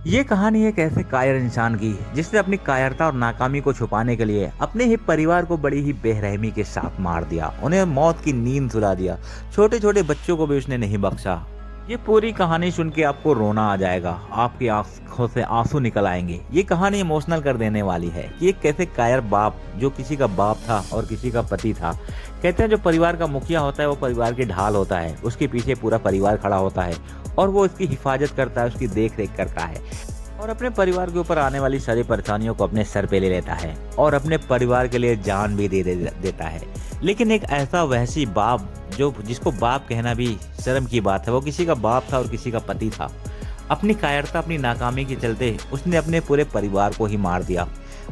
ये कहानी एक ऐसे कायर इंसान की जिसने अपनी कायरता और नाकामी को छुपाने के लिए अपने ही परिवार को बड़ी ही बेरहमी के साथ मार दिया, उन्हें मौत की नींद सुला दिया। छोटे छोटे बच्चों को भी उसने नहीं बख्शा। ये पूरी कहानी सुन के आपको रोना आ जाएगा, आपकी आंखों से आंसू निकल आएंगे। ये कहानी इमोशनल कर देने वाली है कि एक कैसे कायर बाप, जो किसी का बाप था और किसी का पति था। कहते हैं जो परिवार का मुखिया होता है वो परिवार की ढाल होता है, उसके पीछे पूरा परिवार खड़ा होता है और वो उसकी हिफाजत करता है, उसकी देख रेख करता है और अपने परिवार के ऊपर आने वाली सारी परेशानियों को अपने सर पे ले लेता है और अपने परिवार के लिए जान भी देता है। लेकिन एक ऐसा वहशी बाप, जो जिसको बाप कहना भी शर्म की बात है, वो किसी का बाप था और किसी का पति था। अपनी कायरता, अपनी नाकामी के चलते उसने अपने पूरे परिवार को ही मार दिया।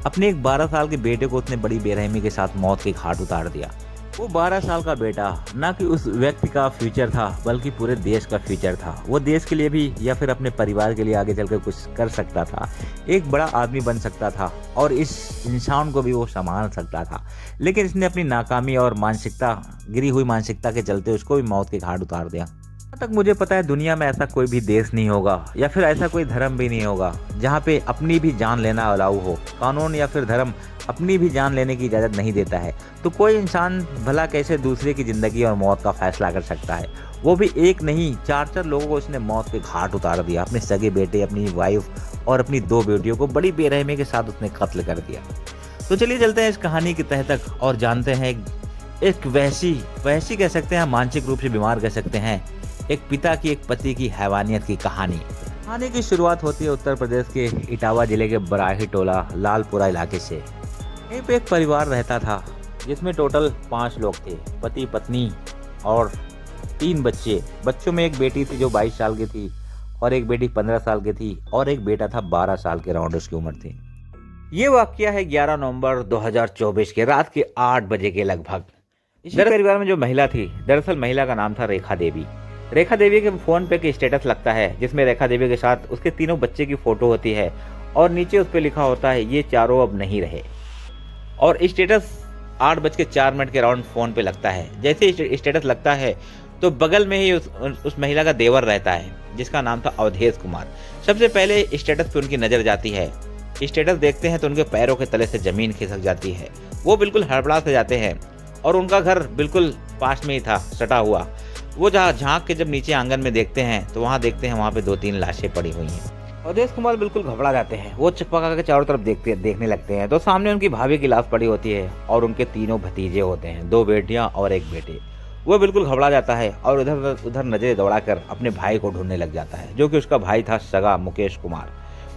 अपने एक 12 साल के बेटे को उसने बड़ी बेरहमी के साथ मौत के घाट उतार दिया। वो 12 साल का बेटा ना कि उस व्यक्ति का फ्यूचर था, बल्कि पूरे देश का फ्यूचर था। वो देश के लिए भी या फिर अपने परिवार के लिए आगे चलकर कुछ कर सकता था, एक बड़ा आदमी बन सकता था और इस इंसान को भी वो संभाल सकता था। लेकिन इसने अपनी नाकामी और मानसिकता, गिरी हुई मानसिकता के चलते उसको भी मौत के घाट उतार दिया। जहाँ तक मुझे पता है दुनिया में ऐसा कोई भी देश नहीं होगा या फिर ऐसा कोई धर्म भी नहीं होगा जहाँ पे अपनी भी जान लेना अलाउ हो। कानून या फिर धर्म अपनी भी जान लेने की इजाज़त नहीं देता है, तो कोई इंसान भला कैसे दूसरे की ज़िंदगी और मौत का फैसला कर सकता है। वो भी एक नहीं, 4-4 लोगों को उसने मौत के घाट उतार दिया। अपने सगे बेटे, अपनी वाइफ और अपनी 2 बेटियों को बड़ी बेरहमी के साथ उसने कत्ल कर दिया। तो चलिए चलते हैं इस कहानी की तह तक और जानते हैं एक वैसी कह सकते हैं, मानसिक रूप से बीमार कह सकते हैं, एक पिता की, एक पति की हैवानियत की कहानी। कहानी की शुरुआत होती है उत्तर प्रदेश के इटावा जिले के बराही टोला लालपुरा इलाके से। यहीं पे एक परिवार रहता था जिसमें टोटल 5 लोग थे, पति पत्नी और 3 बच्चे। बच्चों में एक बेटी थी जो 22 साल की थी और एक बेटी 15 साल की थी और एक बेटा था 12 साल के राउंड उसकी उम्र थी। ये वाकया है 11 नवंबर 2024 के रात के 8 बजे के लगभग। इसी परिवार में जो महिला थी, दरअसल महिला का नाम था रेखा देवी। रेखा देवी के फ़ोन पे के स्टेटस लगता है जिसमें रेखा देवी के साथ उसके 3 बच्चे की फ़ोटो होती है और नीचे उस पर लिखा होता है ये चारों अब नहीं रहे। और स्टेटस 8:04 के राउंड फ़ोन पे लगता है। जैसे ही स्टेटस लगता है तो बगल में ही उस महिला का देवर रहता है जिसका नाम था अवधेश कुमार। सबसे पहले स्टेटस पे उनकी नज़र जाती है। स्टेटस देखते हैं तो उनके पैरों के तले से ज़मीन खिसक जाती है। वो बिल्कुल हड़बड़ा से जाते हैं और उनका घर बिल्कुल पास में ही था, सटा हुआ। वो जहाँ झांक के जब नीचे आंगन में देखते हैं तो वहाँ देखते हैं वहाँ पे 2-3 लाशें पड़ी हुई हैं। अवधेश कुमार बिल्कुल घबरा जाते हैं। वो चकपका के चारों तरफ देखने लगते हैं तो सामने उनकी भाभी की लाश पड़ी होती है और उनके 3 भतीजे होते हैं, 2 बेटियां और 1 बेटे। वो बिल्कुल घबरा जाता है और उधर नजरें दौड़ाकर अपने भाई को ढूंढने लग जाता है, जो कि उसका भाई था सगा मुकेश कुमार।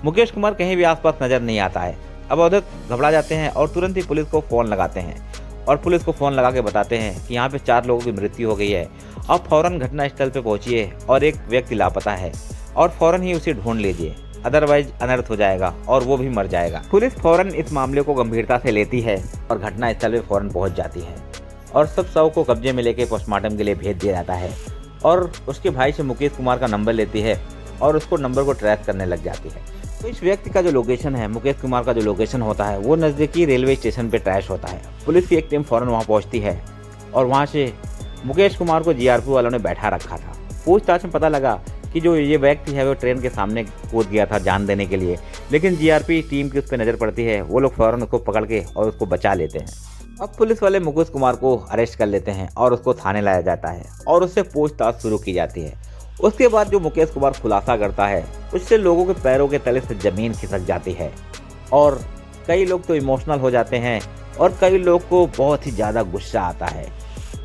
मुकेश कुमार कहीं भी आसपास नजर नहीं आता है। अब अवधेश घबरा जाते हैं और तुरंत ही पुलिस को फ़ोन लगाते हैं और पुलिस को फ़ोन लगा के बताते हैं कि यहाँ पे 4 लोगों की मृत्यु हो गई है। अब फ़ौरन घटनास्थल पे पहुंचिए और एक व्यक्ति लापता है और फ़ौरन ही उसे ढूंढ लीजिए, अदरवाइज अनर्थ हो जाएगा और वो भी मर जाएगा। पुलिस फ़ौरन इस मामले को गंभीरता से लेती है और घटनास्थल पे फ़ौरन पहुंच जाती है और सब शव को कब्जे में लेके पोस्टमार्टम के लिए भेज दिया जाता है और उसके भाई से मुकेश कुमार का नंबर लेती है और उसको नंबर को ट्रैक करने लग जाती है। तो इस व्यक्ति का जो लोकेशन है, मुकेश कुमार का जो लोकेशन होता है, वो नज़दीकी रेलवे स्टेशन पे ट्रैश होता है। पुलिस की एक टीम फ़ौरन वहाँ पहुँचती है और वहाँ से मुकेश कुमार को जीआरपी वालों ने बैठा रखा था। पूछताछ में पता लगा कि जो ये व्यक्ति है वो ट्रेन के सामने कूद गया था जान देने के लिए, लेकिन जीआरपी टीम की उस पर नज़र पड़ती है। वो लोग फ़ौरन उसको पकड़ के और उसको बचा लेते हैं। अब पुलिस वाले मुकेश कुमार को अरेस्ट कर लेते हैं और उसको थाने लाया जाता है और उससे पूछताछ शुरू की जाती है। उसके बाद जो मुकेश कुमार खुलासा करता है उससे लोगों के पैरों के तले से ज़मीन खिसक जाती है और कई लोग तो इमोशनल हो जाते हैं और कई लोग को बहुत ही ज़्यादा गुस्सा आता है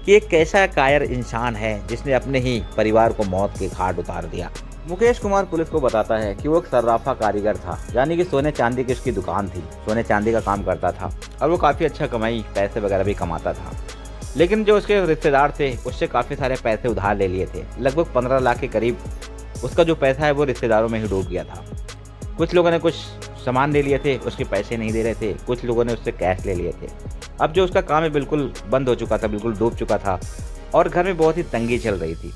कि एक कैसा कायर इंसान है जिसने अपने ही परिवार को मौत के घाट उतार दिया। मुकेश कुमार पुलिस को बताता है कि वो एक सर्राफा कारीगर था, यानी कि सोने चांदी की उसकी दुकान थी, सोने चांदी का काम करता था और वो काफ़ी अच्छा कमाई पैसे वगैरह भी कमाता था। लेकिन जो उसके रिश्तेदार थे उससे काफ़ी सारे पैसे उधार ले लिए थे। लगभग 15 लाख के करीब उसका जो पैसा है वो रिश्तेदारों में ही डूब गया था। कुछ लोगों ने कुछ सामान ले लिए थे, उसके पैसे नहीं दे रहे थे, कुछ लोगों ने उससे कैश ले लिए थे। अब जो उसका काम है बिल्कुल बंद हो चुका था, बिल्कुल डूब चुका था और घर में बहुत ही तंगी चल रही थी।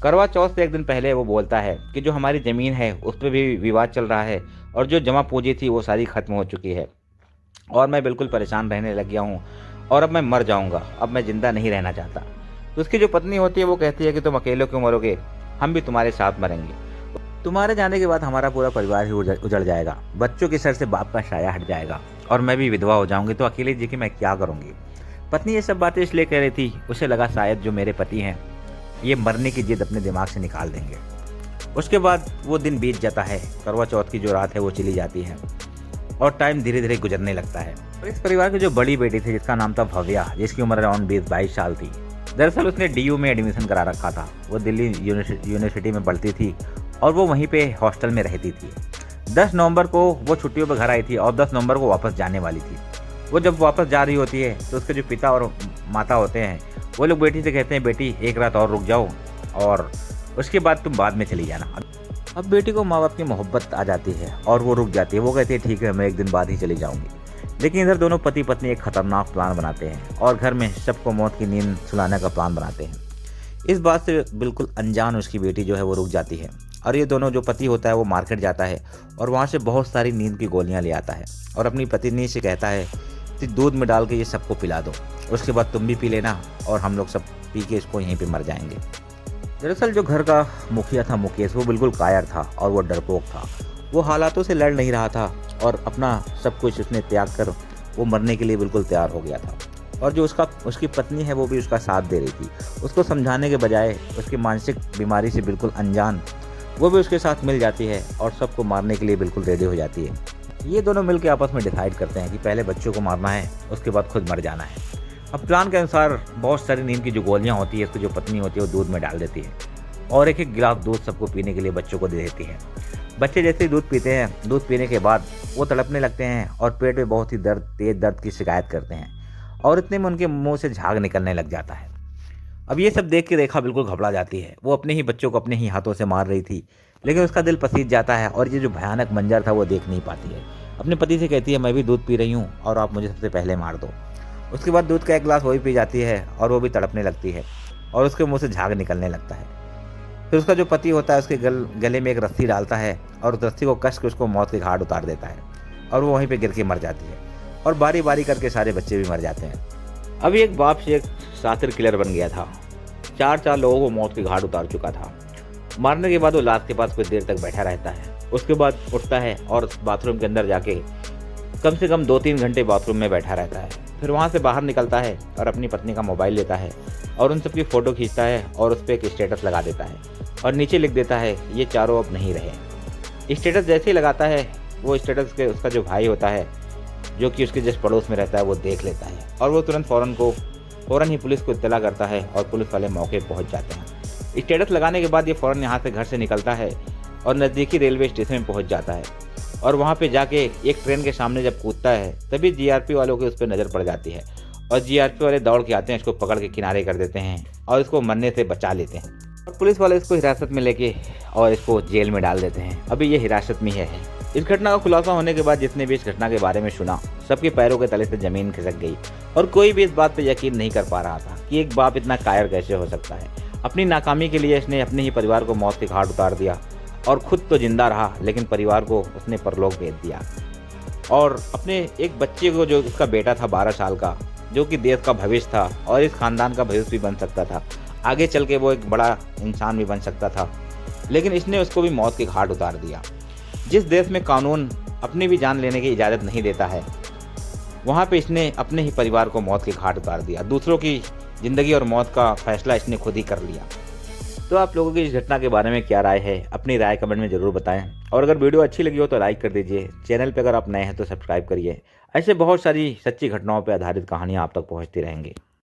करवा चौथ से 1 दिन पहले वो बोलता है कि जो हमारी ज़मीन है उस पर भी विवाद चल रहा है और जो जमा पूंजी थी वो सारी ख़त्म हो चुकी है और मैं बिल्कुल परेशान रहने लग गया हूँ और अब मैं मर जाऊँगा, अब मैं ज़िंदा नहीं रहना चाहता। तो उसकी जो पत्नी होती है वो कहती है कि तुम अकेले क्यों मरोगे, हम भी तुम्हारे साथ मरेंगे। तुम्हारे जाने के बाद हमारा पूरा परिवार ही उजड़ जाएगा, बच्चों के सर से बाप का साया हट जाएगा और मैं भी विधवा हो जाऊंगी तो अकेले जी के मैं क्या करूंगी। पत्नी ये सब बातें इसलिए कह रही थी, उसे लगा शायद जो मेरे पति हैं ये मरने की जिद अपने दिमाग से निकाल देंगे। उसके बाद वो दिन बीत जाता है, करवा चौथ की जो रात है वो चली जाती है और टाइम धीरे धीरे गुजरने लगता है। और इस परिवार की जो बड़ी बेटी थी जिसका नाम था भव्या, जिसकी उम्र अराउंड 20-22 साल थी, दरअसल उसने DU में एडमिशन करा रखा था। वो दिल्ली यूनिवर्सिटी में पढ़ती थी और वो वहीं पे हॉस्टल में रहती थी। 10 नवंबर को वो छुट्टियों पर घर आई थी और 10 नवंबर को वापस जाने वाली थी। वो जब वापस जा रही होती है तो उसके जो पिता और माता होते हैं वो लोग बेटी से कहते हैं, बेटी एक रात और रुक जाओ और उसके बाद तुम बाद में चली जाना। अब बेटी को माँ बाप की मोहब्बत आ जाती है और वो रुक जाती है। वो कहती है ठीक है, मैं एक दिन बाद ही चली जाऊंगी। लेकिन इधर दोनों पति पत्नी एक खतरनाक प्लान बनाते हैं और घर में सबको मौत की नींद सुलाने का प्लान बनाते हैं। इस बात से बिल्कुल अनजान उसकी बेटी जो है वो रुक जाती है और ये दोनों, जो पति होता है वो मार्केट जाता है और वहाँ से बहुत सारी नींद की गोलियाँ ले आता है और अपनी पत्नी से कहता है कि दूध में डाल के ये सबको पिला दो, उसके बाद तुम भी पी लेना और हम लोग सब पी के इसको यहीं पे मर जाएंगे। दरअसल जो घर का मुखिया था मुकेश, वो बिल्कुल कायर था और वो डरपोक था। वो हालातों से लड़ नहीं रहा था और अपना सब कुछ उसने त्याग कर वो मरने के लिए बिल्कुल तैयार हो गया था। और जो उसकी पत्नी है वो भी उसका साथ दे रही थी। उसको समझाने के बजाय उसकी मानसिक बीमारी से बिल्कुल अनजान वो भी उसके साथ मिल जाती है और सबको मारने के लिए बिल्कुल रेडी हो जाती है। ये दोनों मिलकर आपस में डिसाइड करते हैं कि पहले बच्चों को मारना है, उसके बाद खुद मर जाना है। अब प्लान के अनुसार बहुत सारी नींद की जो गोलियां होती है उसकी जो पत्नी होती है वो दूध में डाल देती है और एक एक गिलास दूध सबको पीने के लिए बच्चों को दे देती है। बच्चे जैसे ही दूध पीते हैं, दूध पीने के बाद वो तड़पने लगते हैं और पेट में बहुत ही तेज दर्द की शिकायत करते हैं और इतने में उनके मुंह से झाग निकलने लग जाता है। अब ये सब देख के रेखा बिल्कुल घबरा जाती है। वो अपने ही बच्चों को अपने ही हाथों से मार रही थी, लेकिन उसका दिल पसीज जाता है और ये जो भयानक मंजर था वो देख नहीं पाती है। अपने पति से कहती है, मैं भी दूध पी रही हूँ और आप मुझे सबसे पहले मार दो। उसके बाद दूध का एक गिलास वो भी पी जाती है और वो भी तड़पने लगती है और उसके मुंह से झाग निकलने लगता है। फिर उसका जो पति होता है उसके गले में एक रस्सी डालता है और उस रस्सी को कस के उसको मौत के घाट उतार देता है और वो वहीं पे गिर के मर जाती है और बारी बारी करके सारे बच्चे भी मर जाते हैं। अभी एक बाप से एक शातिर किलर बन गया था, 4 लोगों को मौत के घाट उतार चुका था। मारने के बाद वो लाश के पास कुछ देर तक बैठा रहता है, उसके बाद उठता है और बाथरूम के अंदर जाके कम से कम 2-3 घंटे बाथरूम में बैठा रहता है। फिर वहाँ से बाहर निकलता है और अपनी पत्नी का मोबाइल लेता है और उन सबकी फ़ोटो खींचता है और उस पर एक स्टेटस लगा देता है और नीचे लिख देता है, ये चारों अब नहीं रहे। स्टेटस जैसे ही लगाता है वो स्टेटस के उसका जो भाई होता है जो कि उसके जस्ट पड़ोस में रहता है वो देख लेता है और वो तुरंत फ़ौरन ही पुलिस को इत्तला करता है और पुलिस वाले मौके पर पहुँच जाते हैं। स्टेटस लगाने के बाद ये फ़ौरन यहाँ से घर से निकलता है और नज़दीकी रेलवे स्टेशन में पहुँच जाता है और वहाँ पे जाके एक ट्रेन के सामने जब कूदता है तभी जीआरपी वालों की उस पर नज़र पड़ जाती है और जीआरपी वाले दौड़ के आते हैं, इसको पकड़ के किनारे कर देते हैं और इसको मरने से बचा लेते हैं और पुलिस वाले इसको हिरासत में लेके और इसको जेल में डाल देते हैं। अभी ये हिरासत में है। इस घटना का खुलासा होने के बाद जिसने भी इस घटना के बारे में सुना, सबके पैरों के तले से ज़मीन खिसक गई और कोई भी इस बात पर यकीन नहीं कर पा रहा था कि एक बाप इतना कायर कैसे हो सकता है। अपनी नाकामी के लिए इसने अपने ही परिवार को मौत के घाट उतार दिया और खुद तो जिंदा रहा लेकिन परिवार को उसने परलोक भेज दिया और अपने एक बच्चे को, जो उसका बेटा था 12 साल का, जो कि देश का भविष्य था और इस खानदान का भविष्य भी बन सकता था, आगे चल के वो एक बड़ा इंसान भी बन सकता था, लेकिन इसने उसको भी मौत के घाट उतार दिया। जिस देश में कानून अपनी भी जान लेने की इजाज़त नहीं देता है, वहाँ पे इसने अपने ही परिवार को मौत के घाट उतार दिया। दूसरों की ज़िंदगी और मौत का फैसला इसने खुद ही कर लिया। तो आप लोगों की इस घटना के बारे में क्या राय है, अपनी राय कमेंट में ज़रूर बताएं और अगर वीडियो अच्छी लगी हो तो लाइक कर दीजिए। चैनल पर अगर आप नए हैं तो सब्सक्राइब करिए। ऐसे बहुत सारी सच्ची घटनाओं पर आधारित कहानियाँ आप तक पहुँचती रहेंगी।